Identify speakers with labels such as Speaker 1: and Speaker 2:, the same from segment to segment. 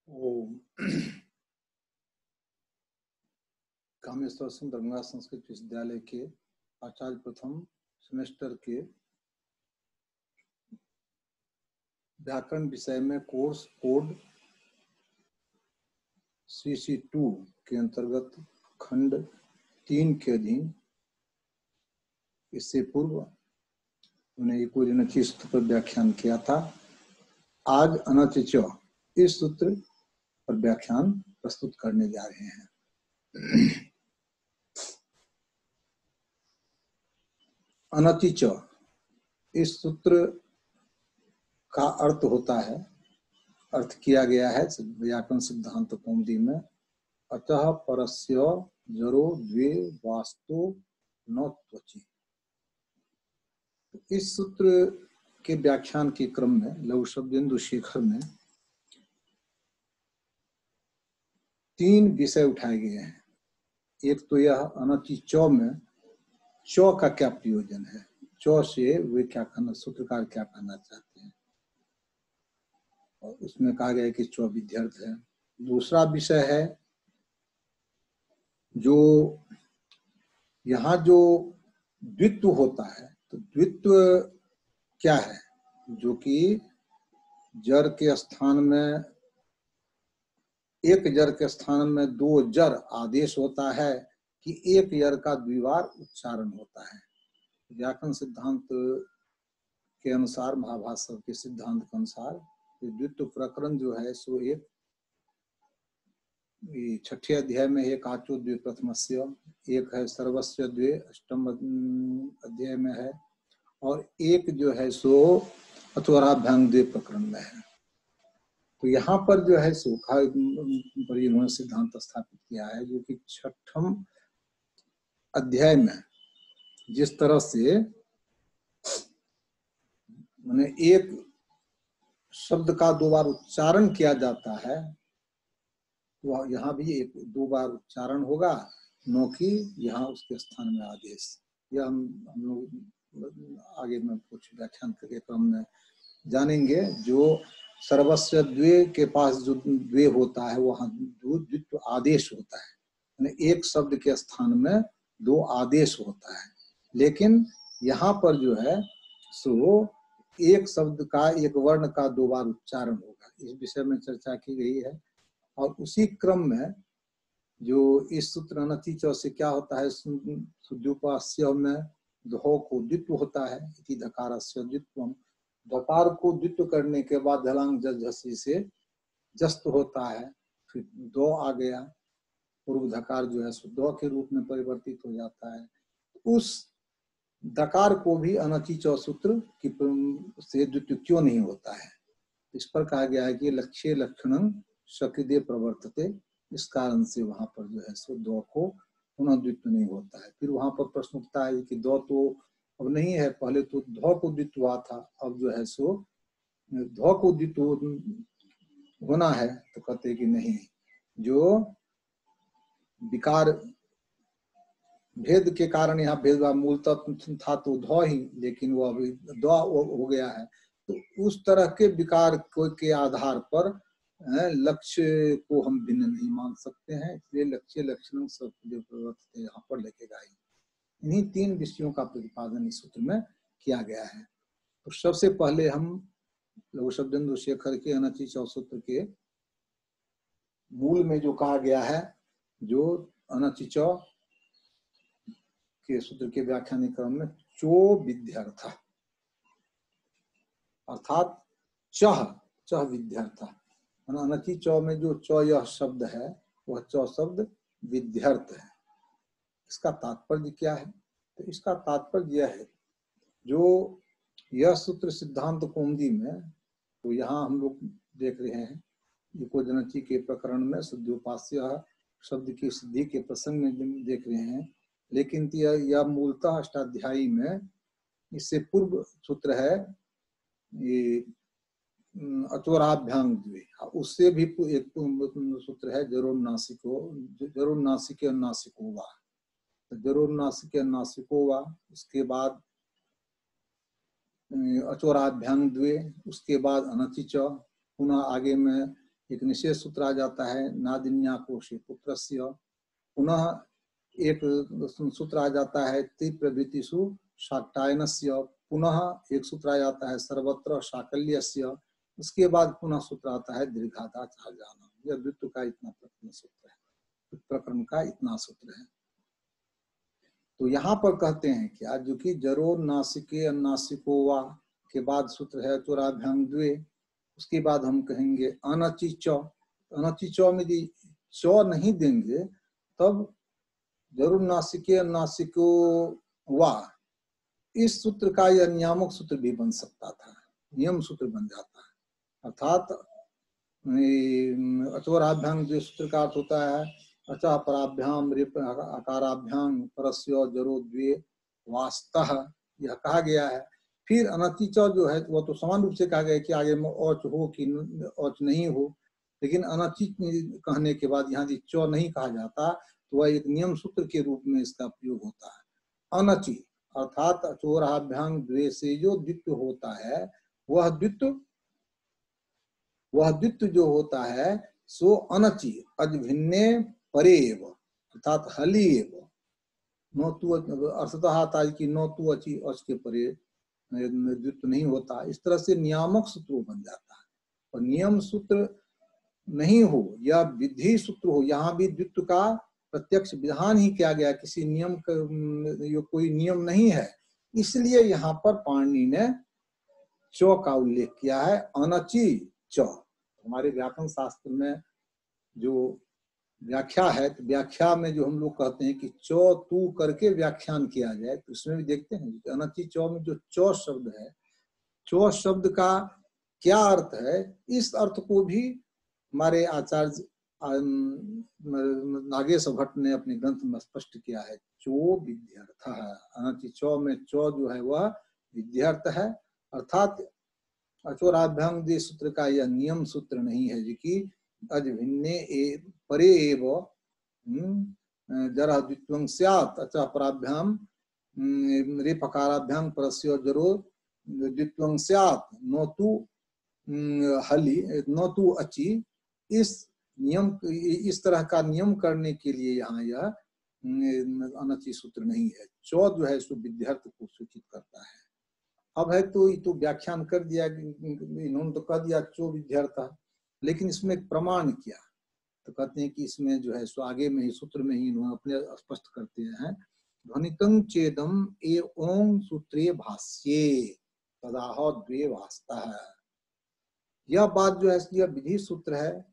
Speaker 1: ओम कामेश्वर सिंह दरभंगा संस्कृत विश्वविद्यालय के आचार्य प्रथम सेमेस्टर के व्याकरण विषय में कोर्स कोड CC2 के अंतर्गत खंड 3 के अधीन इससे पूर्व उन्हें इकोजनची सूत्र पर व्याख्यान किया था। आज अनतिच इस सूत्र पर व्याख्यान प्रस्तुत करने जा रहे हैं। अनतिच इस सूत्र का अर्थ होता है, अर्थ किया गया है व्याकरण सिद्धांत कौमुदी में, अतः परस्य जरो द्वे वास्तु न त्वचि। इस सूत्र के व्याख्यान के क्रम में लघु शब्देन्दु शेखर में 3 विषय उठाए गए हैं। एक तो यह अनति चौ में चौ का क्या प्रयोजन है, चौ से वे क्या कहना, सूत्रकार क्या कहना चाहते हैं, और उसमें कहा गया है कि चौ विध्यर्थ है। दूसरा विषय है जो यहाँ जो द्वित्व होता है, तो द्वित्व क्या है, जो कि जर के स्थान में एक जर के स्थान में 2 जर आदेश होता है कि एक यर का द्विवार उच्चारण होता है। व्याकरण सिद्धांत के अनुसार, महाभाष्य के सिद्धांत के अनुसार द्वित्व प्रकरण जो है सो एक 6ठे अध्याय में एक आचो द्वे प्रथमस्य, एक है सर्वस्य द्वे 8म अध्याय में है, और एक जो है सो अथर्वाभ्याम द्वे प्रकरण में है। तो यहाँ पर जो है सो पर इन्होंने सिद्धांत स्थापित किया है, जो कि 6ठम अध्याय में जिस तरह से माने एक शब्द का 2 बार उच्चारण किया जाता है, तो यहाँ भी 2 बार उच्चारण होगा, नो कि यहाँ उसके स्थान में आदेश। यह हम लोग आगे में कुछ व्याख्यान के क्रम में जानेंगे। जो सर्वस्व द्वे के पास जो द्वे होता है, वहाँ द्वित्व आदेश होता है, यानी एक शब्द के स्थान में 2 आदेश होता है। लेकिन यहाँ पर जो है सो एक शब्द का एक वर्ण का 2 बार उच्चारण होगा। इस विषय में चर्चा की गई है। और उसी क्रम में जो इस सूत्र अनतिच से क्या होता है, सुद्युपास्य में धो को द्वित्व होता है, इति धकारस्य द्वित्वम। धकार को द्वित्व करने के बाद धलांग झसी से जस्त होता है, फिर दो आ गया, पूर्व धकार जो है सो दो के रूप में परिवर्तित हो जाता है। उस दकार को भी अनतिच सूत्र की से द्वित्व क्यों नहीं होता है, इस पर कहा गया है कि लक्ष्य लक्षणं शक्रिय प्रवर्तते, इस कारण से वहां पर जो है सो दो को पुनः द्वित्व नहीं होता है। फिर वहां पर प्रश्न उठता है कि दो तो अब नहीं है, पहले तो धो को द्वित्व हुआ था, अब जो है सो धो को द्वित्व होना है, तो कहते कि नहीं, जो विकार भेद के कारण यहाँ भेदभाव मूलतः था तो धो ही, लेकिन वो अभी दो हो गया है। तो उस तरह के विकार के आधार पर लक्ष्य को हम भिन्न नहीं मान सकते हैं, इसलिए लक्ष्य लक्षण सब यहाँ पर लगेगा ही। इन्हीं 3 विषयों का प्रतिपादन इस सूत्र में किया गया है। तो सबसे पहले हम लघु शब्देन्दु शेखर के अनतिच सूत्र के मूल में जो कहा गया है, जो अनतिच के सूत्र के व्याख्यान क्रम में चो विध्यर्थ, अर्थात चह विध्यर्थ। अनतिच में जो चौ यह शब्द है, वह चौ शब्द विध्यर्थ है। इसका तात्पर्य क्या है, तो इसका तात्पर्य यह है, जो यह सूत्र सिद्धांत कौमुदी में, तो यहाँ हम लोग देख रहे हैं इकोजनची के प्रकरण में शुद्धोपास्य शब्द की सिद्धि के प्रसंग में देख रहे हैं। लेकिन यह मूलतः अष्टाध्यायी में इससे पूर्व सूत्र है, ये अथर्वाभ्याम द्वे, उससे भी एक सूत्र है जरोन्नासिके अन्नासिको वा, जरोन्नासिके अन्नासिको वा, उसके बाद अथर्वाभ्याम द्वे, उसके बाद अनतिच, पुनः आगे में एक निषेध सूत्र आ जाता है, नादिन्या कोशे पुत्रस्य। पुनः एक सूत्र आ जाता है, त्रिप्रभृतिषु शाक्टायनस्य। पुनः एक सूत्र आ जाता है, सर्वत्र शाकल्यस्य। उसके बाद पुनः सूत्र आता है, दीर्घादाचार्याणाम। यह द्वित्व का इतना प्रकरण सूत्र है, प्रकरण का इतना सूत्र है। तो यहाँ पर कहते हैं क्या, जो कि जरो नासिके अन्नासिको वा के बाद सूत्र है चोराभ्याम द्वे। उसके बाद हम कहेंगे अनचि च। अनचि च में यदि च नहीं देंगे तब जरूर नासिके अन्नासिको वा, इस सूत्र का यह नियामक सूत्र भी बन सकता था, नियम सूत्र बन जाता है। अर्थात अचोराभ्याम जो सूत्र का अर्थ होता है, अचा पराभ्याम रेप अकाराभ्याम परस्य जरो द्वे वास्तः, यह कहा गया है। फिर अनचिच जो है वह तो समान रूप से कहा गया कि आगे में औच हो कि औच नहीं हो, लेकिन अनचित कहने के बाद यहाँ च नहीं कहा जाता, तो वह एक नियम सूत्र के रूप में इसका प्रयोग होता है। अनचि अर्थात अचोराभ्याम द्वे से जो द्वित्व होता है, वह द्वित्व जो होता है सो अनचि अजभिन्ने परेव, अर्थात हलीव नोतु, अर्थतः आता है कि नोतु अचि अच के परे द्वित्व नहीं होता। इस तरह से नियामक सूत्र बन जाता है। और नियम सूत्र नहीं हो या विधि सूत्र हो, यहाँ भी द्वित्व का प्रत्यक्ष विधान ही किया गया, किसी नियम का कोई नियम नहीं है, इसलिए यहाँ पर पाणिनि ने च का उल्लेख किया है, अनचि च। हमारे व्याकरण शास्त्र में जो व्याख्या है, तो व्याख्या में जो हम लोग कहते हैं कि चौ तू करके व्याख्यान किया जाए, तो इसमें भी देखते हैं अनचि चौ में जो चौ शब्द है, चौ शब्द का क्या अर्थ है, इस अर्थ को भी हमारे आचार्य नागेश भट्ट ने अपने ग्रंथ में स्पष्ट किया है। चो विध्यर्थ है, अनचि चौ में चौ जो है वह विध्यर्थ है, अर्थात अचोराभ्याम द्वे सूत्र का यह नियम सूत्र नहीं है, जो कि अजभिन्ने परे एव जरा द्वित्वं स्यात् अचा पराभ्याम रेफकाराभ्याम परस्य जरो द्वित्वं स्यात् नोतु हलि नोतु अचि। इस नियम, इस तरह का नियम करने के लिए यहाँ यह अनचि सूत्र नहीं है। चौ जो है सो विद्यार्थ को सूचित करता है। अब है तो व्याख्यान कर दिया, इन्होंने तो कह दिया चो विद्यार्थ, लेकिन इसमें प्रमाण किया, तो कहते हैं कि इसमें जो है सो आगे में ही सूत्र में ही इन्होंने अपने स्पष्ट करते हैं, ध्वनितं चेदम ए ओं सूत्रे भाष्ये तदाह द्वे वास्तः। यह बात जो है यह विधि सूत्र है,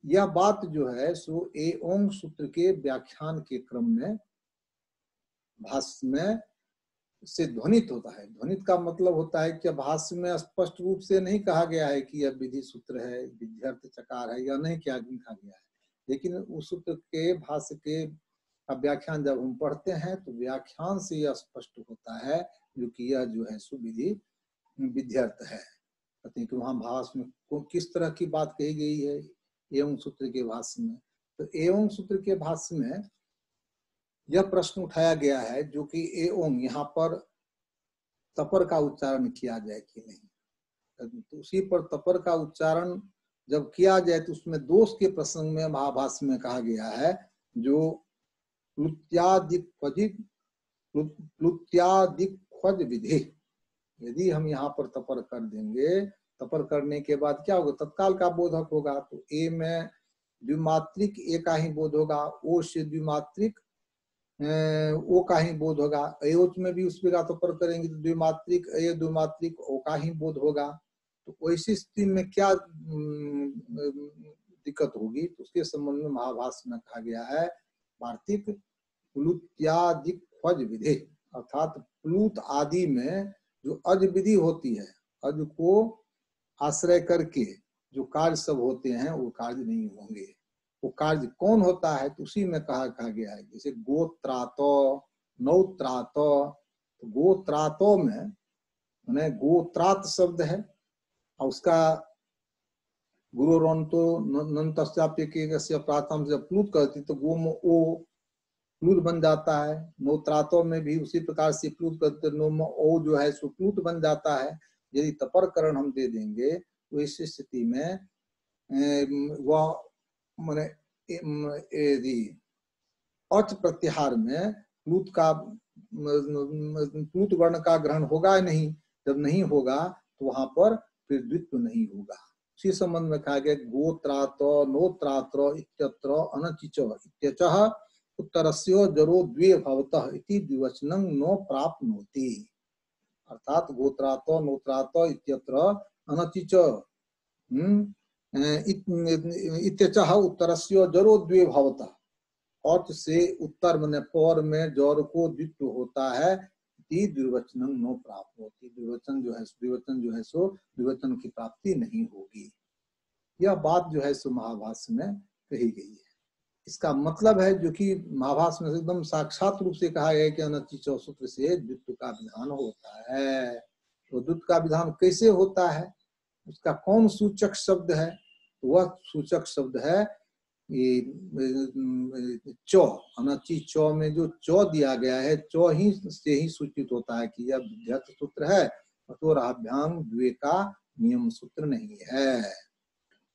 Speaker 1: यह बात जो है सो ए ओं सूत्र के व्याख्यान के क्रम में भाष्य में से ध्वनित होता है। ध्वनित का मतलब होता है कि भाष्य में स्पष्ट रूप से नहीं कहा गया है कि यह विधि सूत्र है, विध्यर्थ चकार है, या नहीं क्या लिखा गया है, लेकिन उस सूत्र के भाष्य के व्याख्यान जब हम पढ़ते हैं तो व्याख्यान से यह स्पष्ट होता है जो कि यह जो है सुविधि विध्यर्थ है। कहते हैं कि वहां भाष्य में किस तरह की बात कही गई है एवं सूत्र के भाष्य में, तो एवं सूत्र के भाष्य में यह प्रश्न उठाया गया है जो कि एवं यहाँ पर तपर का उच्चारण किया जाए कि नहीं, तो उसी पर तपर का उच्चारण जब किया जाए तो उसमें दोष के प्रसंग में महाभाष्य में कहा गया है, जो प्लुत्यादिक्वज विधि, यदि हम यहाँ पर तपर कर देंगे, तपर करने के बाद क्या होगा, तत्काल का बोधक होगा, तो ए में द्विमात्रिक ए का ही बोध होगा, ओ से द्विमात्रिक ओ का ही बोध होगा, अयोच में भी उस पर तपर करेंगे तो द्विमात्रिक ए द्विमात्रिक ओ का ही बोध होगा। तो वैसी स्थिति में क्या दिक्कत होगी, तो उसके संबंध में महाभाष्य में कहा गया है वार्तिक प्लुत्यादिक्वज विधि, अर्थात प्लुत आदि में जो अज विधि होती है, अज को आश्रय करके जो कार्य सब होते हैं वो कार्य नहीं होंगे। वो कार्य कौन होता है, तो उसी में कहा गया है, जैसे गोत्रातो नौत्रातो, तो गोत्रातो में गोत्रात शब्द है और उसका गुरुरंतो नंतस्याप्य प्रातम से प्लुत करती तो गो में ओ प्लुत बन जाता है। नौत्रातो में भी उसी प्रकार से प्लुत करते, नो में ओ जो है सो प्लुत बन जाता है। यदि तपरकरण हम दे देंगे तो इस स्थिति में वह माने अच प्रत्याहार में प्लूत वर्ण का ग्रहण होगा या नहीं। जब नहीं होगा तो वहां पर फिर द्वित्व नहीं होगा। उसी संबंध में कहा गया गोत्रात नोत्रात्र इत्यत्र अनचिच इत्यचः उत्तरस्य जरो द्वे भवतः इति द्विवचनं न प्राप्नोति। अर्थात गोत्रात नोत्रात इत्यत्र अनचिच इत्यचः उत्तरस्य जरो द्वे भवतः। अर्थ से उत्तर में पर में जौर को द्वित्व होता है। द्विवचन नो प्राप्त होती। द्विवचन जो है सो द्विवचन की प्राप्ति नहीं होगी। यह बात जो है सो महाभाष्य में कही गई है। इसका मतलब है जो कि महाभाष्य में एकदम साक्षात रूप से कहा गया है कि अनचिच सूत्र से द्वित्व का विधान होता है। तो द्वित्व का विधान कैसे होता है, उसका कौन सूचक शब्द है? वह सूचक शब्द है चौ। अनचि चौ में जो चौ दिया गया है, चौ ही से ही सूचित होता है कि यह विध्यर्थ सूत्र है, तो राभ्यांग द्वे का नियम सूत्र नहीं है।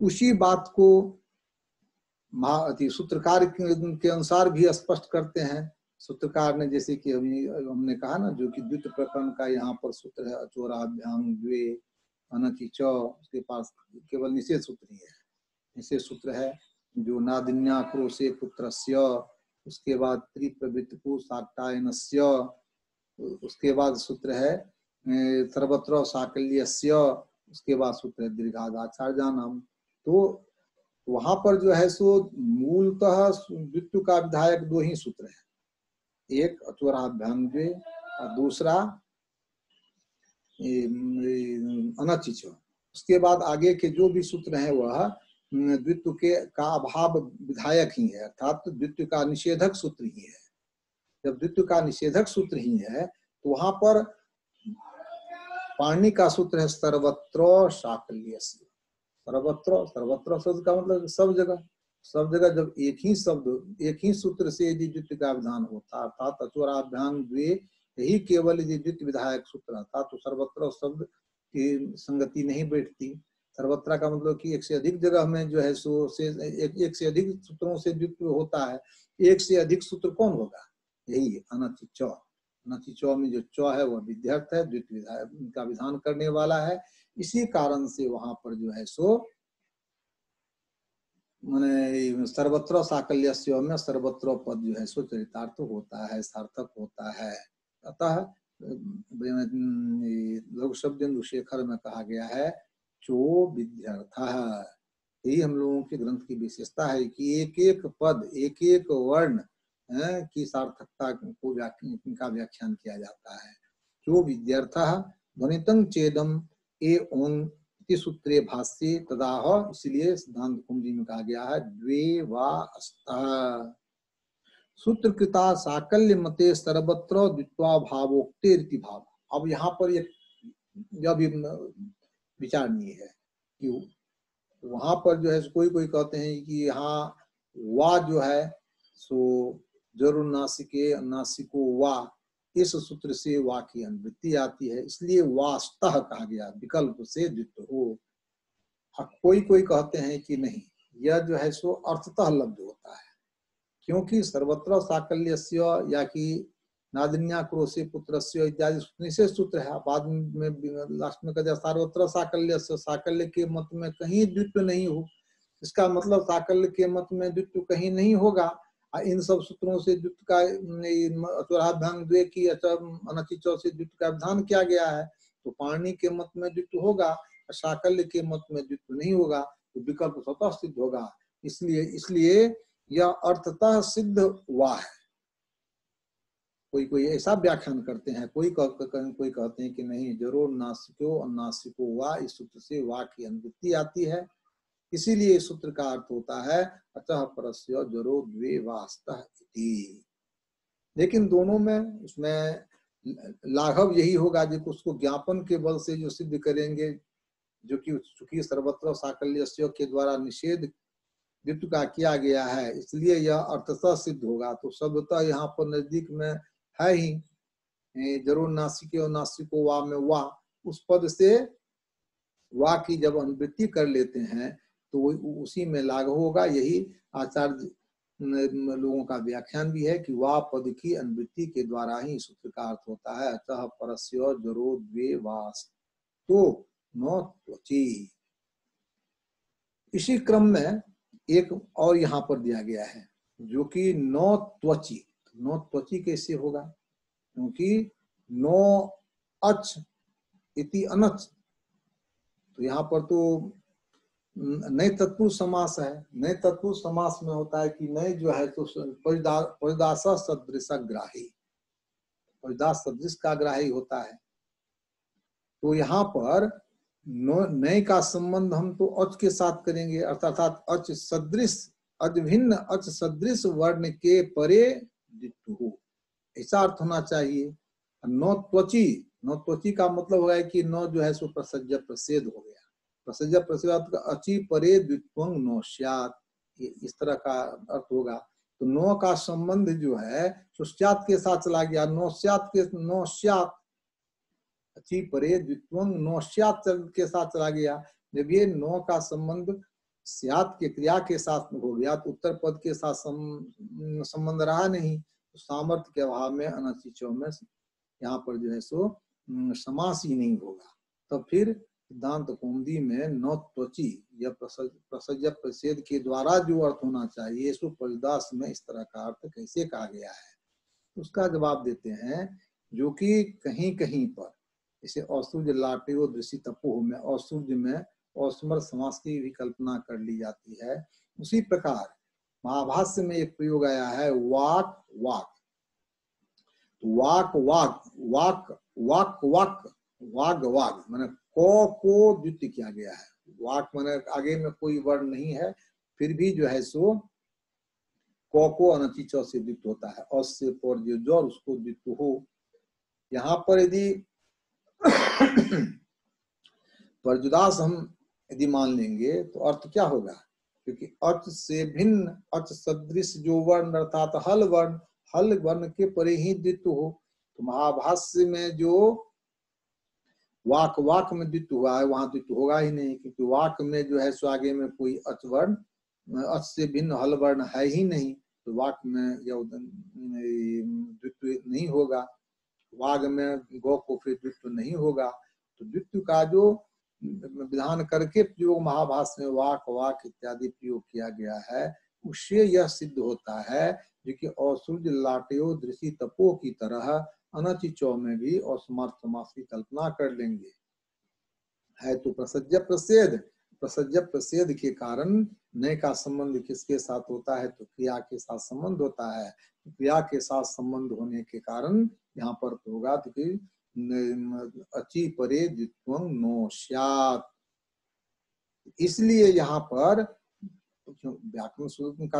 Speaker 1: उसी बात को सूत्रकार के अनुसार भी स्पष्ट करते हैं। सूत्रकार ने जैसे कि अभी हमने कहा ना, जो कि द्वितीय प्रकरण का यहाँ पर सूत्र है अचोराभ्यांग द्वे अनचि चौ, उसके पास केवल निषेध सूत्र ही है। निषेध सूत्र है जो नादिन्या क्रोशे पुत्रस्य, उसके बाद त्रिप्रवृत्तिको साक्तायनस्य, उसके बाद सूत्र है सर्वत्र साकल्यस्य, उसके बाद सूत्र है दीर्घादाचार्यानाम। तो वहां पर जो है सो मूलतः द्वित्व का विधायक दो ही सूत्र है, एक अचोराभ्यांग द्वे और दूसरा अनचिच। उसके बाद आगे के जो भी सूत्र है वह द्वित्व के का अभाव विधायक ही है, अर्थात तो द्वित्व का निषेधक सूत्र ही है। जब द्वित्व का निषेधक सूत्र ही है तो वहां पर पाणिनि का सूत्र है सर्वत्र साकल्यस्य। सर्वत्र, सर्वत्र शब्द का मतलब सब जगह। सब जगह जब एक ही शब्द एक ही सूत्र से यदि द्वित्व का विधान होता, अर्थात अचोराभ्यांग द्वे यही केवल यदि द्वित्व विधायक सूत्र था तो सर्वत्र शब्द की संगति नहीं बैठती। सर्वत्र का मतलब कि एक से अधिक जगह में जो है सो से एक से अधिक सूत्रों से द्वित्व होता है। एक से अधिक सूत्र कौन होगा? यही अनचि चौ। अनचि चौ में जो चौ है वह विध्यर्थ है, द्वित्व का विधान करने वाला है। इसी कारण से वहां पर जो है सो माने सर्वत्र साकल्यस्य में सर्वत्र पद जो है सो चरितार्थ होता है, सार्थक होता है। अतः लघु शब्द शेखर में कहा गया है चो विध्यर्थ। यही हम लोगों के ग्रंथ की विशेषता है कि एक एक पद एक एक वर्ण की सार्थकता को का व्याख्यान किया जाता है। चो विध्यर्थ ध्वनितं चेदम ए ओं सूत्रे भाष्ये तदाह, इसलिए सिद्धांत कुंजी में कहा गया है द्वे वा अस्तः। सूत्र कृता साकल्य मते सर्वत्र द्वित्वा भावोक्ते रीति भाव। अब यहाँ पर यह भी विचारणीय है कि वहां पर जो है कोई कोई कहते हैं कि यहाँ वा जो है सो जरूर नासिके नासिको वा, इस सूत्र से वा की अनुवृत्ति आती है, इसलिए वास्तः कहा गया विकल्प से द्वित्व हो। कोई कोई कहते हैं कि नहीं, यह जो है सो अर्थतः लब्ध होता है, क्योंकि सर्वत्र साकल्यस्य या कि नादिन्या क्रोशे पुत्रस्य इत्यादि निषेध सूत्र है। बाद में लास्ट में कहते हैं सर्वत्र साकल्यस्य, साकल्य के मत में कहीं द्वित्व नहीं हो। इसका मतलब साकल्य के मत में द्वित्व कहीं नहीं होगा। इन सब सूत्रों से द्वित्व का अचोराभ्यांग द्वे की अनचि चौ से द्वित्व का विधान किया गया है। तो पाणिनि के मत में द्वित्व होगा, साकल्य के मत में द्वित्व नहीं होगा, तो विकल्प स्वतः सिद्ध होगा। इसलिए यह अर्थतः सिद्ध हुआ है। कोई कोई ऐसा व्याख्यान करते हैं, कोई कहते हैं कि नहीं, जरूर नासिको नासिको वा, इस सूत्र से वा की अनुवृत्ति आती है, इसीलिए इस सूत्र का अर्थ होता है अतः परस्य जरो द्वे वास्तः इति। लेकिन दोनों में उसमें लाघव यही होगा जो उसको ज्ञापन के बल से जो सिद्ध करेंगे, जो कि चूंकि सर्वत्र साकल्यस्य के द्वारा निषेध द्वित्व का किया गया है, इसलिए यह अर्थतः सिद्ध होगा। तो शब्दतः यहाँ पर नजदीक में है ही जरूर नासिके और नासिको वा में वा, उस पद से वा की जब अनुवृत्ति कर लेते हैं तो वो उसी में लागू होगा। यही आचार्य लोगों का व्याख्यान भी है कि वा पद की अनुवृत्ति के द्वारा ही सूत्र का अर्थ होता है। अतः परस्य जरो द्वे वास तो न त्वची। इसी क्रम में एक और यहाँ पर दिया गया है जो कि नो त्वची। नो त्वची कैसे होगा? क्योंकि नो अच इति अनच, तो यहाँ पर तो नए तत्पुरुष समास है। नए तत्पुरुष समास में होता है कि नए जो है तो परिदास सदृश ग्राही, परिदास सदृश का ग्राही होता है। तो यहाँ पर नए का संबंध हम तो अच के साथ करेंगे, अर्थात अच सदृश, अभिन्न अच सदृश वर्ण के परे हो, ऐसा अर्थ होना चाहिए। नो त्वची, नो त्वची का मतलब होगा कि नो जो है सो प्रसज्य प्रसेद हो गया। प्रसज्य प्रसेद अचि परे द्वित्वं नो स्यात्, इस तरह का अर्थ होगा। तो नो का संबंध जो है सो स्यात् के साथ चला गया। नो स्यात् के, नो स्यात् अचि परे द्वित्वं नो स्यात् के साथ चला गया। जब ये नो का संबंध स्यात् के क्रिया के साथ हो गया तो उत्तर पद के साथ संबंध रहा नहीं। तो सामर्थ्य के अभाव में अनचिचो में यहाँ पर जो है सो समास ही नहीं होगा। तो फिर सिद्धांत कौमुदी में न त्वची या प्रसज्य प्रसेद के द्वारा जो अर्थ होना चाहिए सो परिदास में इस तरह का अर्थ कैसे कहा गया है? उसका जवाब देते हैं जो कि कहीं कहीं पर इसे औसुर्य लाटेयो दृषि तपोह में औसुर्य में औस्मर समास की भी कल्पना कर ली जाती है। उसी प्रकार महाभाष्य में एक प्रयोग आया है वाक वाक। वाक वाक वाक वाक वाक वाग वाग माने को द्वितीय किया गया है। वाक माने आगे में कोई वर्ण नहीं है, फिर भी जो है सो को अनचिच से द्वितीय होता है। और से पर जो जोर उसको द्वितीय हो। यहाँ पर यदि परजुदास हम यदि मान लेंगे तो अर्थ क्या होगा? क्योंकि अच से भिन्न अच सदृश जो वर्ण अर्थात हल वर्ण के परे ही द्वित्व हो। तो महाभाष्य में जो वाक वाक में द्वित्व हुआ है वहां द्वित्व होगा ही नहीं, क्योंकि वाक में जो है सो आगे में कोई अच वर्ण अच से भिन्न हल वर्ण है ही नहीं, तो वाक में द्वित्व नहीं होगा। वाग में गौ को फिर द्वित्व नहीं होगा। तो द्वित्व का जो विधान करके प्रयोग महाभाष्य में वाक वाक इत्यादि प्रयोग किया गया है, उससे यह सिद्ध होता है जो कि औसुर्य लाटयो दृषि तपो की तरह अनचिचो में भी असमर्थ समास की कल्पना कर लेंगे। है तो प्रसज्य प्रसेद, प्रसज्य प्रसेद के कारण नए का संबंध किसके साथ होता है? तो क्रिया के साथ संबंध होता है। क्रिया के साथ संबंध होने के कारण यहाँ पर होगा तो कि अचि परे द्वित्वं नो स्यात्। इसलिए यहाँ पर व्याकरण सूत्र का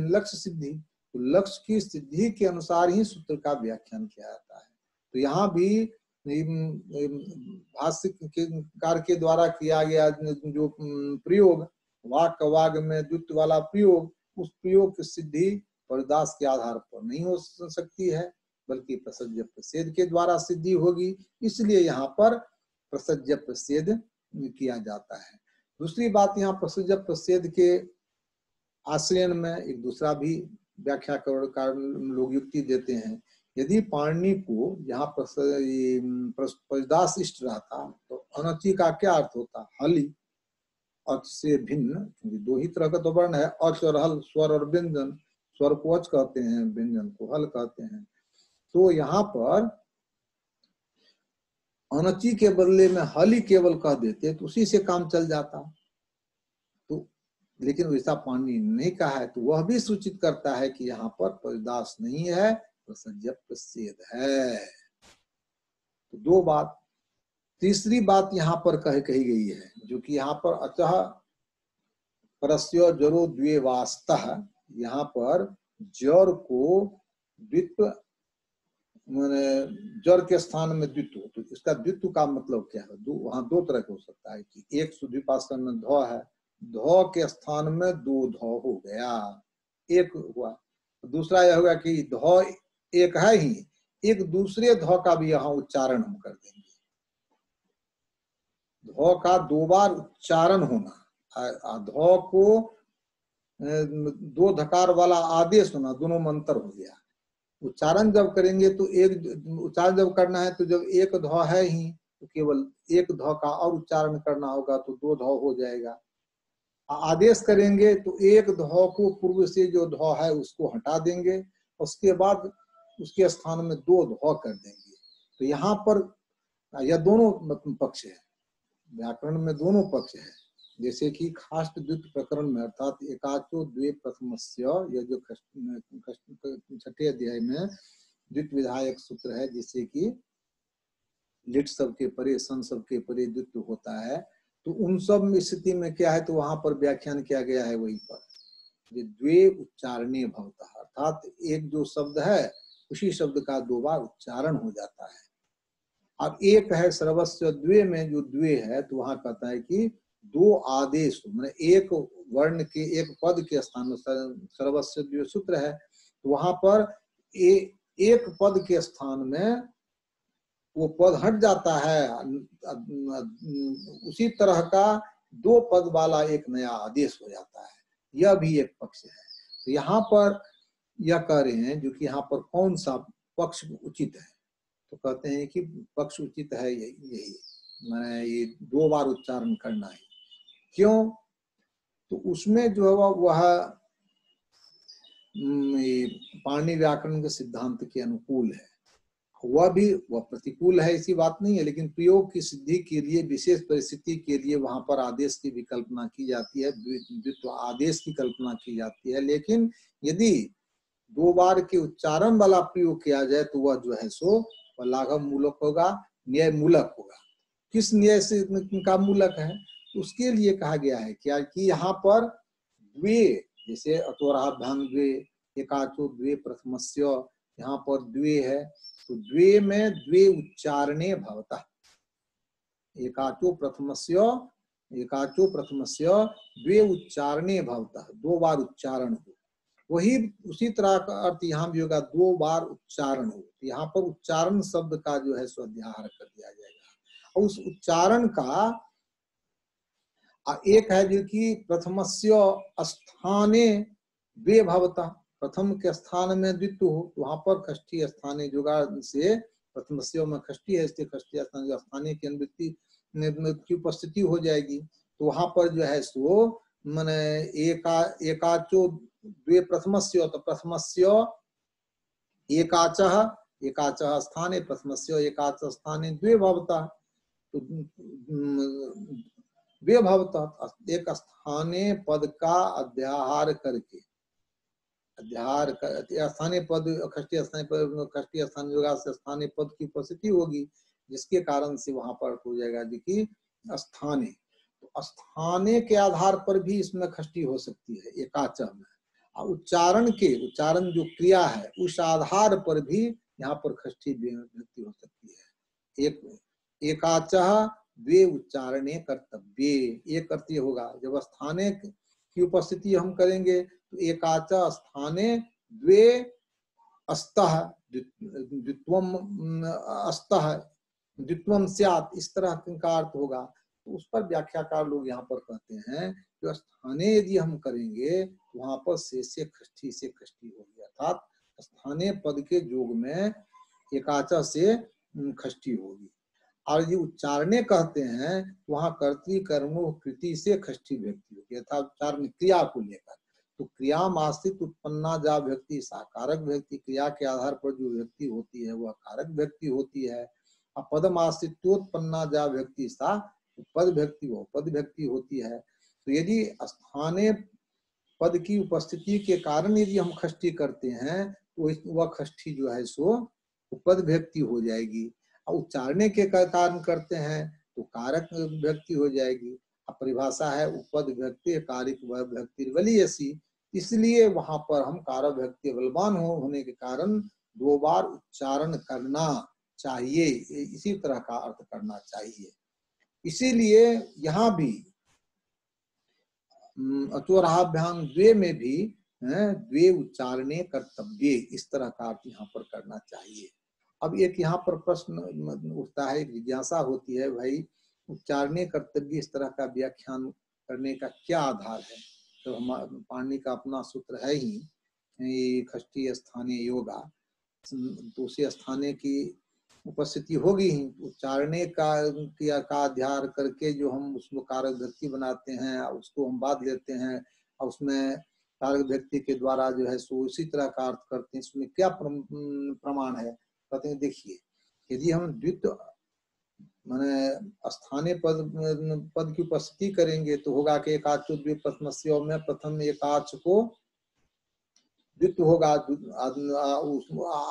Speaker 1: लक्ष्य सिद्धि, तो लक्ष्य की सिद्धि के अनुसार ही सूत्र का व्याख्यान किया जाता है। तो यहाँ भी भाष्यकार के द्वारा किया गया जो प्रयोग वाक वाग में द्वित्व वाला प्रयोग, उस प्रयोग की सिद्धि परिदास के आधार पर नहीं हो सकती है, बल्कि प्रसज्य प्रसेद के द्वारा सिद्धि होगी। इसलिए यहाँ पर प्रसज्य प्रसेद किया जाता है। दूसरी बात, यहाँ प्रसज्य प्रसेद के आश्रयन में एक दूसरा भी व्याख्या कर लोग युक्ति देते हैं। यदि पाणिनि को यहाँ परिदास इष्ट रहता तो अनचि का क्या अर्थ होता? हली। अच से भिन्न, दो ही तरह का तो वर्ण है, अच और हल, स्वर और व्यंजन। स्वर को अच कहते हैं, व्यंजन को हल कहते हैं। तो यहाँ पर अनचि के बदले में हली केवल कह देते तो उसी से काम चल जाता। तो लेकिन वैसा पाणिनि ने नहीं कहा है, तो वह भी सूचित करता है कि यहाँ पर परिदास नहीं है, प्रसज्य प्रसेद है। तो दो बात। तीसरी बात यहाँ पर कही गई है जो कि यहाँ पर अतः परस्य जरो द्वे वास्तः, यहाँ पर जर को द्वित्व जर के स्थान में द्वित्व, तो इसका द्वित्व का मतलब क्या है? वहां दो तरह के हो सकता है कि एक सुद्विपाषण में ध है, ध के स्थान में दो ध हो गया, एक हुआ। दूसरा यह होगा कि ध एक है ही, एक दूसरे ध का भी यहाँ उच्चारण हम कर देंगे। ध का दो बार उच्चारण होना, ध को दो धकार वाला आदेश होना, दोनों में अंतर हो गया। उच्चारण जब करेंगे तो उच्चारण जब करना है तो जब एक ध है ही तो केवल एक ध का और उच्चारण करना होगा तो दो ध हो जाएगा। आदेश करेंगे तो एक ध को पूर्व से जो ध है उसको हटा देंगे, उसके बाद उसके स्थान में दो ध कर देंगे। तो यहाँ पर यह दोनों पक्ष है, व्याकरण में दोनों पक्ष है। जैसे कि खाष्ट द्वित प्रकरण में अर्थात एकाचो द्वे प्रथमस्य, यह जो छठे अध्याय में द्वित विधायक सूत्र है, जिससे कि लिट सबके परे सन सबके परे द्वित्व होता है, तो उन सब स्थिति में क्या है तो वहां पर व्याख्यान किया गया है वही पर द्वे उच्चारणे भवता, अर्थात एक जो शब्द है उसी शब्द का दो बार उच्चारण हो जाता है। अब एक है सर्वस्व द्वे में जो द्वे है तो वहां कहता है कि दो आदेश, मतलब एक वर्ण के एक पद के स्थान में सर्वस्व द्वे सूत्र है, तो वहां पर एक पद के स्थान में वो पद हट जाता है, उसी तरह का दो पद वाला एक नया आदेश हो जाता है। यह भी एक पक्ष है। तो यहाँ पर यह कह रहे हैं जो कि यहाँ पर कौन सा पक्ष उचित है, तो कहते हैं कि पक्ष उचित है यही, मैं ये दो बार उच्चारण करना है। क्यों? तो उसमें जो है वह पाणिनि व्याकरण के सिद्धांत के अनुकूल है, वह प्रतिकूल है ऐसी बात नहीं है, लेकिन प्रयोग की सिद्धि के लिए विशेष परिस्थिति के लिए वहां पर आदेश की विकल्पना की जाती है, द्वित्व आदेश की कल्पना की जाती है। लेकिन यदि दो बार के उच्चारण वाला प्रयोग किया जाए तो वह जो है सो वह लाघव मूलक होगा, न्याय मूलक होगा। किस न्याय से का मूलक है? उसके लिए कहा गया है क्या कि यहाँ पर द्वे, जैसे अतोराभ्याम द्वे, एकाचो द्वे प्रथमस्य, यहाँ पर द्वे है तो द्वे में द्वे उच्चारणे भवता, एकाचो प्रथमस्य द्वे उच्चारणे भवता, दो बार उच्चारण हो। वही उसी तरह का अर्थ यहाँ भी होगा, दो बार उच्चारण हो। यहाँ पर उच्चारण शब्द का जो है स्वाध्याय कर दिया जाएगा। और उस उच्चारण का एक है जो कि प्रथमस्य स्थाने द्वे भवता, प्रथम के स्थान में द्वित्व हो, वहां पर खष्ठी स्थानीय जुगाड़ से प्रथमस्य में खष्ठी है, इसलिए खष्ठी स्थानीय की अनुवृत्ति की उपस्थिति हो जाएगी। तो वहां पर जो है सो माने एकाचो द्वे प्रथमस्य, तो प्रथमस्य एकाचः स्थाने प्रथमस्य एकाच स्थाने द्वे भवता, तो द्वे भवता एक स्थानीय पद का अध्याहार करके, स्थानीय पद खष्टी स्थानीय पद, खष्टी स्थानीय योगा से स्थानीय पद की उपस्थिति होगी, जिसके कारण से वहां पर हो जाएगा कि स्थानीय। तो स्थानीय के आधार पर भी इसमें खष्टी हो सकती है एकाच में, और उच्चारण जो क्रिया है उस आधार पर भी यहाँ पर खष्टी व्यक्ति हो सकती है। एकाचः द्वे उच्चारणे कर्तव्ये, एक कर्तव्य होगा जब स्थाने की उपस्थिति हम करेंगे तो एकाच स्थाने द्वे अस्तः द्वित्वम अस्तः द्वित्वम स्यात्, इस तरह का अर्थ होगा। तो उस पर व्याख्याकार लोग यहाँ पर कहते हैं कि स्थाने यदि हम करेंगे तो वहां पर से खष्ठी होगी, अर्थात स्थानीय पद के योग में एकाचा से खष्ठी होगी। और ये उच्चारणे कहते हैं वहां कर्तृ कर्मो कृति से खष्ठी व्यक्ति होगी, अर्थात उच्चारण क्रिया को लेकर। तो क्रिया आश्रित उत्पन्ना जा व्यक्ति साकारक व्यक्ति, क्रिया के आधार पर जो व्यक्ति होती है वह कारक व्यक्ति होती है। और पदम आश्रितोत्पन्ना जा व्यक्ति सा पद व्यक्ति, वो पद व्यक्ति होती है। तो यदि स्थानीय पद की उपस्थिति के कारण यदि हम खष्ठी करते हैं तो वह खष्ठी जो है सो पद व्यक्ति हो जाएगी, और उच्चारणे के कारण करते हैं तो कारक व्यक्ति हो जाएगी। परिभाषा है उपद व्यक्ति कारिक व्यक्ति बलियसी, इसलिए वहां पर हम कारक व्यक्ति बलवान होने के कारण दो बार उच्चारण करना चाहिए, इसी तरह का अर्थ करना चाहिए। इसीलिए यहाँ भी अचोराभ्याम द्वे में भी द्वे उच्चारणे कर्तव्ये, इस तरह का अर्थ यहाँ पर करना चाहिए। अब एक यहाँ पर प्रश्न उठता है, जिज्ञासा होती है, भाई उच्चारणे कर्तव्य इस तरह का व्याख्यान करने का क्या आधार है? तो हम पाणिनि का अपना सूत्र है ही खष्टी स्थानीय योगा, तो उसी स्थानीय की उपस्थिति होगी ही। उच्चारणे का अध्यार करके जो हम उसको कारक व्यक्ति बनाते हैं, उसको हम बांध लेते हैं और उसमें कारक व्यक्ति के द्वारा जो है सो उसी तरह का अर्थ करते हैं। इसमें क्या प्रमाण है? कहते हैं देखिए, यदि हम द्वित माने स्थानीय पद की उपस्थिति करेंगे तो होगा कि एकाचो द्वित प्रथमस्य में प्रथम एकाच को द्वित्व होगा,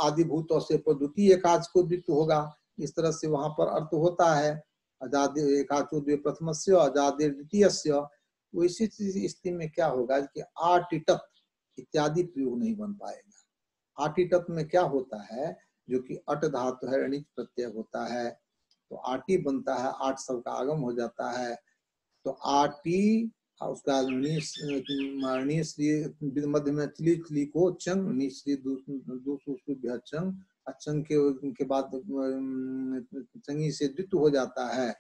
Speaker 1: आदिभूत से द्वितीय एकाच को द्वित्व होगा। इस तरह से वहां पर अर्थ होता है अजादि एकाचो द्वे प्रथमस्य अजादि द्वितीयस्य। तो इसी स्थिति में क्या होगा कि आटिटत इत्यादि प्रयोग नहीं बन पाएगा। आटिटत में क्या होता है, जो कि अट धातु है, अणिच प्रत्यय होता है, तो आटी बनता है, आठ सब का आगम हो जाता है। तो आटी उसका मध्य में चली को चंग चंग चंग के बाद चंगी से द्वित्व हो जाता है,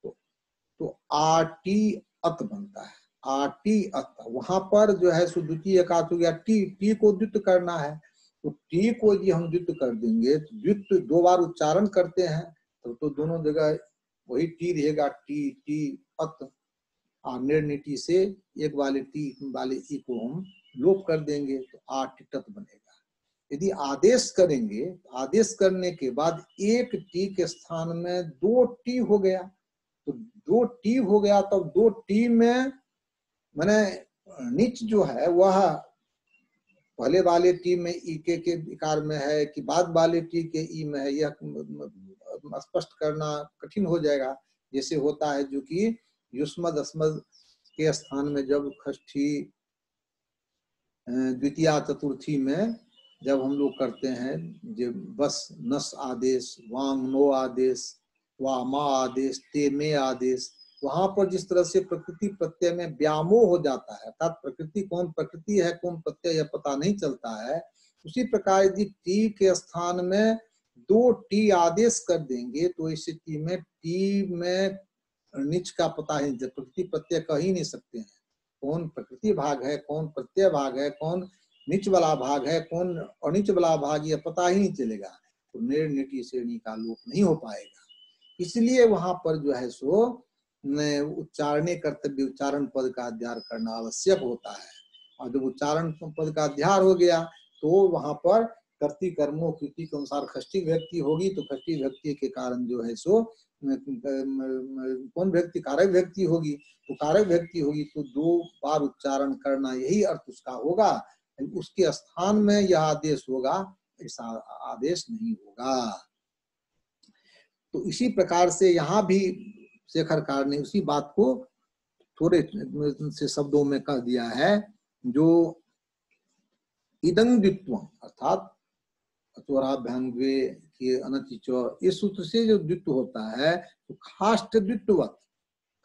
Speaker 1: तो आटी अत बनता है। आटी अत वहां पर जो है सो द्वितीय एकाच हो गया। टी को द्वित्व करना है, तो टी को यदि हम द्वित्व कर देंगे तो द्वित्व दो बार उच्चारण करते हैं, तो दोनों जगह वही टी रहेगा, टी अत। निर्णिटी से एक वाले टी वाले ई को हम लोप कर देंगे तो आटिटत बनेगा। यदि आदेश करेंगे, आदेश करने के बाद एक टी के स्थान में दो टी हो गया, तो दो टी हो गया, तब तो दो टी में माने नीच जो है वह पहले वाले टी में ई के विकार में है कि बाद वाले टी के ई में है, यह स्पष्ट करना कठिन हो जाएगा। जैसे होता है जो कि युष्मद अस्मद के स्थान में जब खष्ठी द्वितीया चतुर्थी में जब हम लोग करते हैं, जो बस नस आदेश, वांग नो आदेश, वा मा आदेश, ते में आदेश, वहां पर जिस तरह से प्रकृति प्रत्यय में व्यामोह हो जाता है, अर्थात प्रकृति कौन प्रकृति है कौन प्रत्यय यह पता नहीं चलता है, उसी प्रकार यदि टी के स्थान में दो टी आदेश कर देंगे तो इस स्थिति में टी में निच का पता ही, प्रकृति प्रत्यय कह ही नहीं सकते हैं। कौन प्रकृति भाग है, कौन प्रत्यय भाग है, कौन निच वाला भाग है, कौन अनिच वाला भाग, यह पता ही नहीं चलेगा। तो निर्निटी श्रेणी का लोप नहीं हो पाएगा। इसलिए वहां पर जो है सो उच्चारणे कर्तव्य उच्चारण पद का अध्यार करना आवश्यक होता है। और जब उच्चारण पद का अध्यार हो गया तो वहां पर कर्ती कर्मों कृति के अनुसार खष्टी व्यक्ति होगी, तो खष्टी व्यक्ति के कारण जो है सो कौन व्यक्ति कारक व्यक्ति होगी, तो कारक व्यक्ति होगी तो दो बार उच्चारण करना यही अर्थ उसका होगा। उसके स्थान में यह आदेश होगा, ऐसा आदेश नहीं होगा। तो इसी प्रकार से यहाँ भी शेखरकार ने उसी बात को थोड़े से शब्दों में कह दिया है। जो इदं द्वित्व अर्थात अचोराभ्यंगे के अनचिच, इस सूत्र से जो द्वित्व होता है तो खाष्ट द्वित्ववत,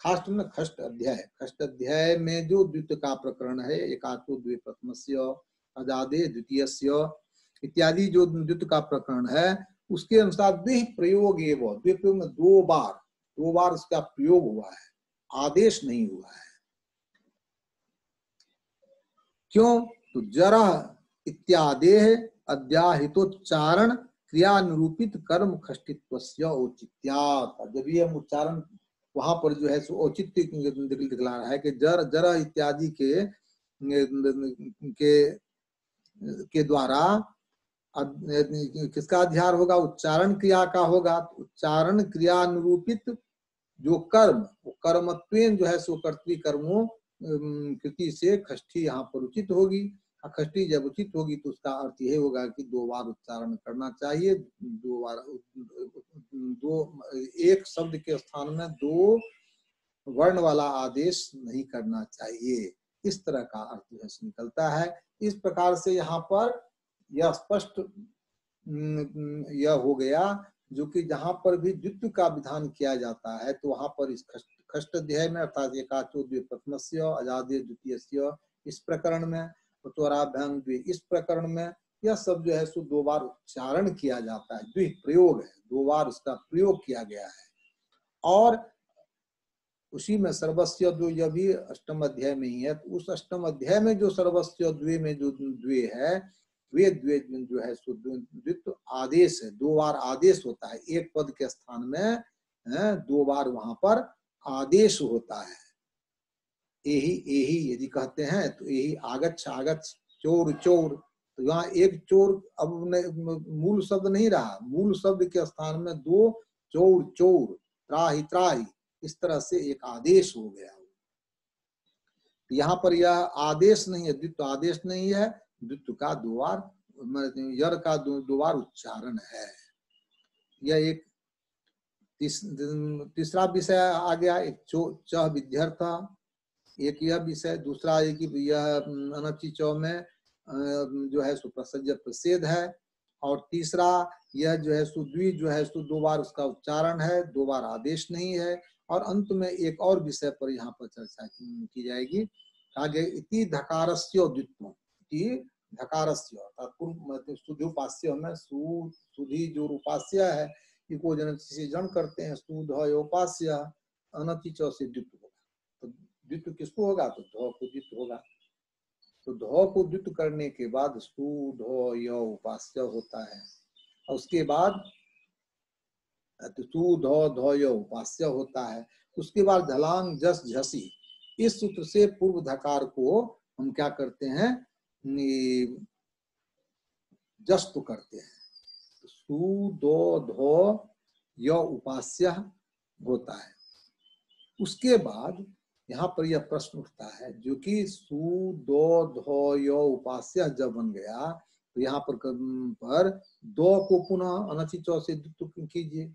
Speaker 1: खाष्ट में खष्ट अध्याय, खष्ट अध्याय में जो द्वित्व का प्रकरण है, एकाचो द्वे प्रथमस्य अजादे द्वितीयस्य इत्यादि जो द्वित्व का प्रकरण है, उसके अनुसार द्वि प्रयोग एवं द्वि प्रयोग में दो बार उसका प्रयोग हुआ है, आदेश नहीं हुआ है। क्यों? तो जरा इत्यादेह अध्याहितोच्चारण क्रिया निरूपित कर्म खष्टित्वस्य औचित्यात्। जब ये हम उच्चारण वहां पर जो है औचित्य दिखला रहा है कि जरा इत्यादि के द्वारा किसका अध्यार होगा, उच्चारण क्रिया का होगा। उच्चारण क्रिया निरूपित जो कर्म, वो कर्मत्वेन जो है सो कर्तृकर्मों कृति से खष्ठी यहाँ पर उचित होगी। खष्ठी जब उचित होगी तो उसका अर्थ यही होगा कि दो बार उच्चारण करना चाहिए, दो बार एक शब्द के स्थान में दो वर्ण वाला आदेश नहीं करना चाहिए। इस तरह का अर्थ जो है निकलता है। इस प्रकार से यहाँ पर यह स्पष्ट यह हो गया जो कि जहां पर भी द्वित्व का विधान किया जाता है तो वहां पर इस खष्ट अध्याय में अर्थात एकाचो द्वे प्रथमस्य अजादे द्वितीयस्य इस प्रकरण में, त्वराभ्यंग द्वे इस प्रकरण में, यह सब जो है सो दो बार उच्चारण किया जाता है। द्वि प्रयोग है, दो बार उसका प्रयोग किया गया है। और उसी में सर्वस्य द्वे, यह भी अष्टम अध्याय में ही है। तो उस अष्टम अध्याय में जो सर्वस्य द्वे में जो द्वे है, वे द्वे जो है द्वित्व आदेश है। दो बार आदेश होता है, एक पद के स्थान में दो बार वहां पर आदेश होता है। यही यही यदि कहते हैं तो यही आगच्छ आगच्छ, चोर चोर, तो यहाँ एक चोर अब मूल शब्द नहीं रहा, मूल शब्द के स्थान में दो चोर चोर, त्राहि त्राहि, इस तरह से एक आदेश हो गया। यहाँ पर यह आदेश नहीं है, द्वित्व आदेश नहीं है, द्वित्व का दो बार, यर का दो बार उच्चारण है। यह एक तीसरा विषय आ गया। एक च विद्यार्थ, एक यह विषय। दूसरा है कि यह अनचि चौ में जो है सुप्रसज्य प्रसिद्ध है। और तीसरा यह जो है सुद्वी जो है दो बार उसका उच्चारण है, दो बार आदेश नहीं है। और अंत में एक और विषय पर यहाँ पर चर्चा की जाएगी। आगे इति धकारस्य द्वित्वम्, इति धकारस्य अर्थात पूर्व सुधुपास्य में सुधि जो उपास्य है, इको जन से जन करते हैं, सुध उपास्य, अनचि चौ से द्वित्व होगा। तो द्वित्व किसको होगा? तो ध को द्वित्व होगा। तो ध को द्वित्व करने के बाद सु ध य उपास्य होता है, और उसके बाद सु ध ध य उपास्य होता है। उसके बाद झलांग जस झसी, इस सूत्र से पूर्व धकार को हम क्या करते हैं? जस्त करते हैं। सु दो ध य उपास्य होता है। उसके बाद यहाँ पर यह प्रश्न उठता है, जो कि सु दो ध य उपास्य जब बन गया, तो यहाँ पर दो को पुनः अनचि चौ से द्वित्व कीजिए,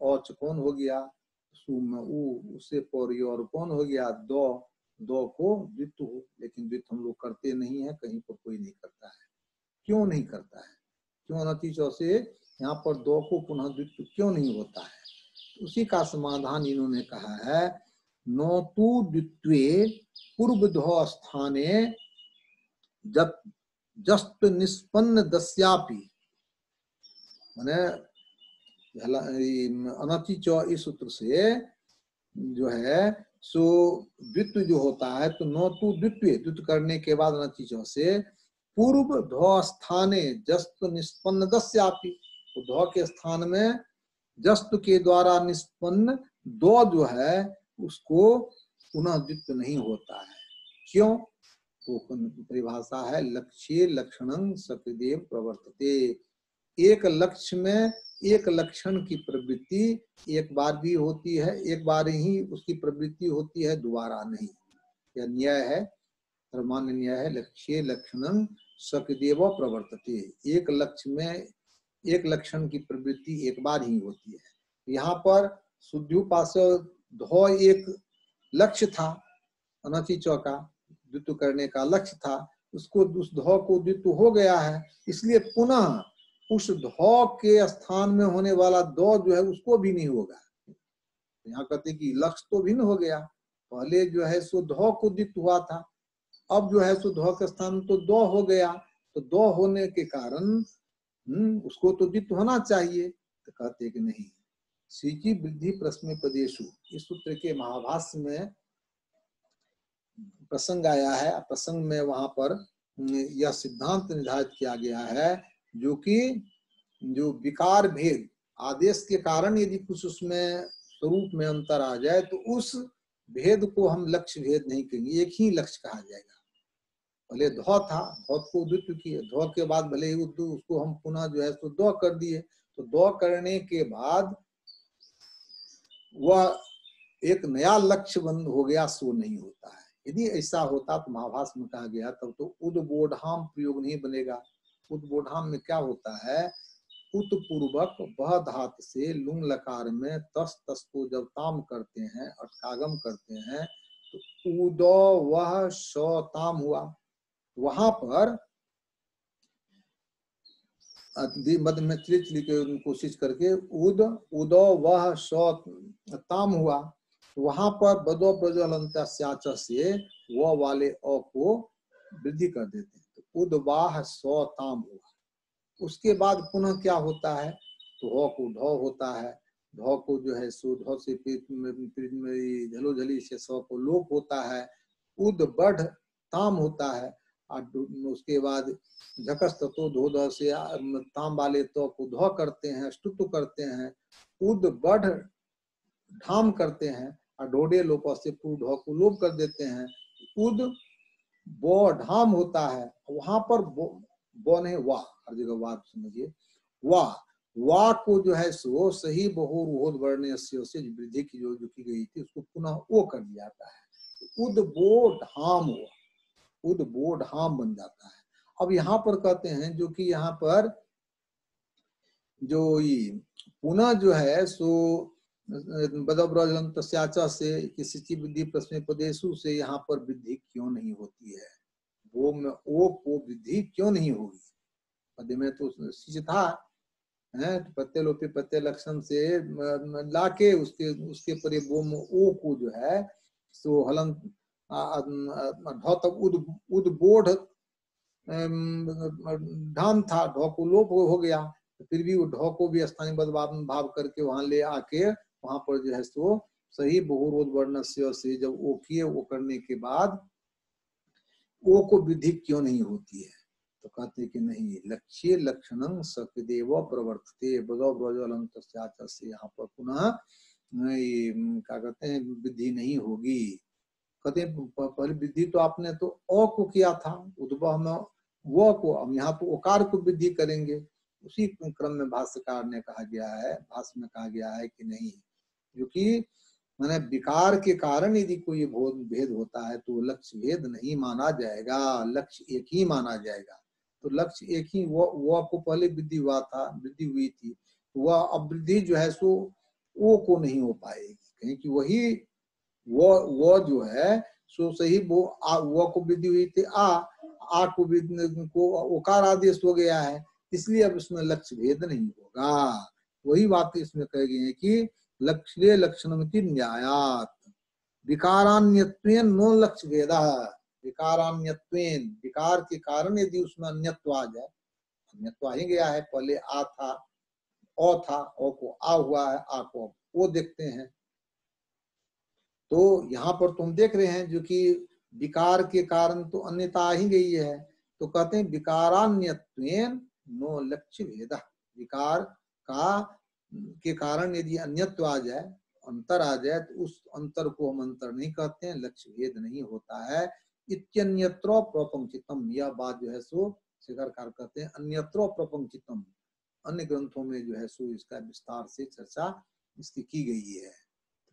Speaker 1: और कौन हो गया? सु में उ, उससे पर और कौन हो गया? दो को द्वित्व हो। लेकिन द्वित्व हम लोग करते नहीं है, कहीं पर कोई नहीं करता है। क्यों नहीं करता है? क्यों अनचि चौ से यहाँ पर दो को पुनः द्वित्व क्यों नहीं होता है? उसी का समाधान इन्होंने कहा है, नो तु द्वित्वे पूर्व ध स्थाने जब जस्त निष्पन्न दस्यापि, माने अनचि चौ इस सूत्र से जो है सो द्वित्व जो होता है, तो नो तु द्वित्वे, द्वित्व करने के बाद अनचि चौ से पूर्व ध स्थाने जस्त निष्पन्न दस्यापि, तो ध के स्थान में जस्त के द्वारा निष्पन्न दो जो है उसको पुनः द्वित्व नहीं होता है। क्यों? तो परिभाषा है, लक्ष्ये लक्षणं सकृदेव प्रवर्तते। एक लक्ष्य में एक लक्षण की प्रवृत्ति एक बार भी होती है, एक बार ही उसकी प्रवृत्ति होती है, दोबारा नहीं। यह न्याय है, सामान्य न्याय है। लक्ष्ये लक्षणं सकृदेव प्रवर्तते, एक लक्ष्य में एक लक्षण की प्रवृत्ति एक बार ही होती है। यहाँ पर शुद्ध्युपास्य ध एक लक्ष्य था, अनचि चौ का द्वित्व करने का लक्ष्य था, उसको उस ध को द्वित्व हो गया है, इसलिए पुनः उस ध के स्थान में होने वाला दो जो है उसको भी नहीं होगा। यहाँ कहते कि लक्ष्य तो भिन्न हो गया, पहले जो है सो ध को द्वित्व हुआ था, अब जो है सो ध के स्थान में तो दो हो गया, तो दो होने के कारण उसको तो द्वित्व होना चाहिए। तो कहते कि नहीं। सिचि वृद्धि प्रश्न पदेशु, इस सूत्र के महाभाष्य में प्रसंग आया है। प्रसंग में वहां पर यह सिद्धांत निर्धारित किया गया है, जो कि जो विकार भेद आदेश के कारण यदि कुछ उसमें स्वरूप में अंतर आ जाए, तो उस भेद को हम लक्ष्य भेद नहीं कहेंगे, एक ही लक्ष्य कहा जाएगा। भले ध था, ध को द्वित्व किए, ध के बाद भले ही उसको हम पुनः जो है तो दो कर दिए, तो दो करने के बाद वह एक नया लक्ष्य बंद हो गया, सो नहीं होता है। यदि ऐसा होता तो महाभाष्य में कहा गया तब तो उद्बोधाम प्रयोग नहीं बनेगा। उद्बोधाम में क्या होता है? उत पूर्वक वह धातु से लुंग लकार में तस तस को जब ताम करते हैं, अटकागम करते हैं, तो उदो वह स ताम हुआ। वहां पर मध्य में त्रिच लिखे कोशिश करके उदो वह स ताम हुआ। वहां पर बदो प्रज्वलंता स्याच से वो वाले अ को वृद्धि कर देते हैं, तो उदवाह स ताम हुआ। उसके बाद पुनः क्या होता है? तो हो को ढो होता है, ध को जो है सो ध से झलो झली से स को लोप होता है, उद बढ़ ताम होता है, और उसके बाद झकस ततो धो ध से ताम वाले तो को ध करते हैं, स्तुत्व करते हैं, उद बढ़ ढाम करते हैं, और ढोडे लोप से पूर्व ढ को लोप कर देते हैं। उद बो ढाम होता है, वहां पर बो नहीं वाह, हर जगह वाह समझिए, वाह को जो है सो सही बहु रोध वर्ण्य से वृद्धि की जो की गई थी उसको पुनः ओ कर दिया जाता है, उद बो ढाम हुआ, उद बो ढाम बन जाता है। अब यहाँ पर कहते हैं जो कि यहाँ पर जो ये पुनः जो है सो बदब्रजंत्याचा से किसी वृद्धि प्रश्न पदेशु से यहाँ पर वृद्धि क्यों नहीं होती है, वो में ओ को वृद्धि क्यों नहीं होगी? पद में तो सिच था है, प्रत्यय लोपी प्रत्यय लक्षण से लाके उसके परे वो में ओ को जो है सो हलन ढ तक उद बोढ़ ढाम था, ढ को लोप हो गया, तो फिर भी वो ढ को भी स्थानीय भाव करके वहां ले आके वहां पर जो है सो सही बहुरोध वर्ण से जब ओ किए, वो करने के बाद ओ को वृद्धि क्यों नहीं होती है? तो कहते कि नहीं, लक्ष्य लक्षणं सकृदेव प्रवर्तते बदब्रजलंत से यहाँ पर पुनः क्या कहते हैं वृद्धि नहीं होगी। कहते हैं पहले वृद्धि तो आपने तो अ को किया था, उद्भव में वो को, अब यहाँ तो ओकार को वृद्धि करेंगे। उसी क्रम में भाष्यकार ने कहा गया है, भाष्य में कहा गया है कि नहीं, क्योंकि मैंने विकार के कारण यदि कोई भेद होता है तो लक्ष्य भेद नहीं माना जाएगा, लक्ष्य एक ही माना जाएगा। तो लक्ष्य एक ही, वो को पहले वृद्धि हुआ था, वृद्धि हुई थी, वह अब वृद्धि जो है सो वो को नहीं हो पाएगी, कहीं कि वही वो जो है सो सही वो को वृद्धि हुई थी, आ को ओकार आदेश हो गया है, इसलिए अब इसमें लक्ष्य भेद नहीं होगा। वही बात इसमें कही गई है कि लक्ष्य लक्षणमिति न्यायात विकारान्यत्वेन नो लक्ष्य भेदा, विकारान्यत्वेन विकार के कारण यदि उसमें अन्यत्व आ जाए, अन्यत्व ही गया है, पहले आ था ओ था, ओ को आ हुआ है, आ को ओ देखते हैं, तो यहाँ पर तुम देख रहे हैं जो कि विकार के कारण तो अन्यता ही गई है, तो कहते हैं विकारान्यत्वेन नो लक्ष्य भेदा, विकार का के कारण यदि अन्यत्व आ जाए, अंतर आ जाए, तो उस अंतर को हम अंतर नहीं कहते हैं, लक्ष्य भेद नहीं होता है। इत्यन्यत्र प्रपंचितम, यह बात जो है सो शिखरकार कहते हैं अन्यत्र प्रपंचितम, अन्य ग्रंथों में जो है सो इसका विस्तार से चर्चा इसकी की गई है।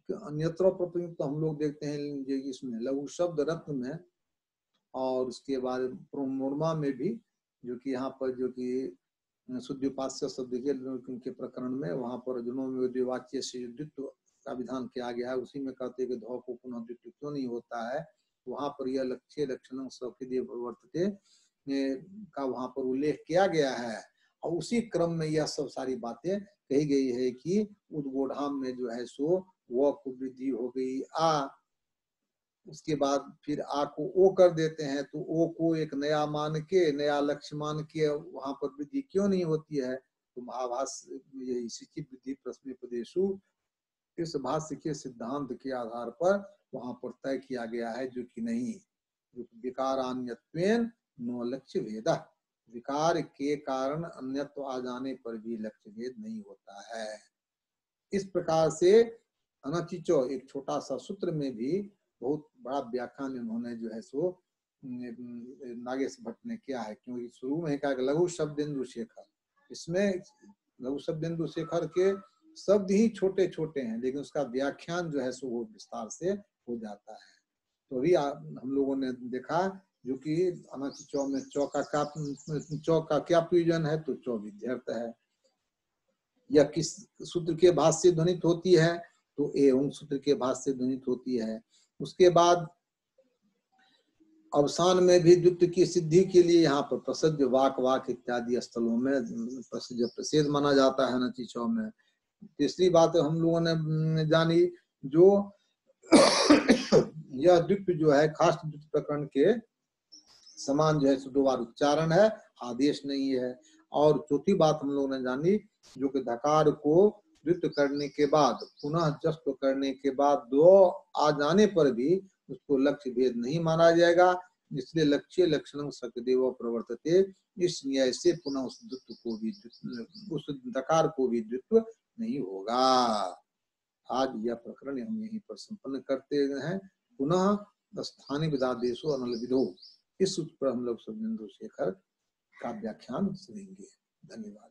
Speaker 1: अन्यत्र प्रपंचित हम लोग देखते हैं जो इसमें लघु शब्द रत्न में और उसके बाद प्रोमोर्मा में भी, जो कि यहाँ पर जो कि शुद्धिपास्य शब्द के प्रकरण में वहां पर अर्जुनों में द्विवाच्य से द्वित्व का विधान किया गया है, उसी में कहते हैं कि धौ को पुनः द्वित्व क्यों नहीं होता है, वहां पर यह लक्ष्य लक्षण सकृदेव प्रवर्तते का वहां पर उल्लेख किया गया है, और उसी क्रम में यह सब सारी बातें कही गई है कि उद्बोधाम में जो है सो वो को वृद्धि हो गई आ, उसके बाद फिर आ को ओ कर देते हैं, तो ओ को एक नया मान के, नया लक्ष्य मान के वहां पर वृद्धि क्यों नहीं होती है? तो महाभाष्य यही शिक्षित वृद्धि प्रश्न प्रदेशु इस भाष्य के सिद्धांत के आधार पर वहां पर तय किया गया है, जो कि नहीं, जो विकारान्यत्वेन नो लक्ष्य भेदा, विकार के कारण अन्यत्व आ जाने पर भी लक्ष्य भेद नहीं होता है। इस प्रकार से अनचिचो एक छोटा सा सूत्र में भी बहुत बड़ा व्याख्यान इन्होंने जो है सो नागेश भट्ट ने किया है, क्योंकि शुरू में कहा लघु शब्देन्दु शेखर, इसमें लघु शब्देन्दु शेखर के शब्द ही छोटे छोटे हैं, लेकिन उसका व्याख्यान जो है सो वो विस्तार से हो जाता है। तो अभी हम लोगों ने देखा जो कि अनचिचो में चौ का क्या प्रयोजन है, तो चौ विध्यर्थ है, या किस सूत्र के भाष्य से ध्वनित होती है, तो एवं सूत्र के भाष्य से ध्वनित होती है। उसके बाद अवसान में भी द्वित्व की सिद्धि के लिए यहाँ पर प्रसिद्ध वाक इत्यादि स्थलों में प्रसिद्ध माना जाता है नचिचौ में। तीसरी बात हम लोगों ने जानी, जो यह द्वित्व जो है खास द्वित्व प्रकरण के समान जो है दो बार उच्चारण है, आदेश नहीं है। और चौथी बात हम लोगों ने जानी जो कि धकार को द्वित्व करने के बाद पुनः जस्व करने के बाद दो आ जाने पर भी उसको लक्ष्य भेद नहीं माना जाएगा। इसलिए लक्ष्य लक्षणं सकदेव प्रवर्तते, इस न्याय से पुनः उस द्वित्व को भी उस दकार को भी द्वित्व नहीं होगा। आज यह प्रकरण हम यहीं पर संपन्न करते हैं। पुनः स्थानीय विधादेशो अनल विधो, इस सूत्र पर हम लोग शुभेंदु शेखर का व्याख्यान सुनेंगे। धन्यवाद।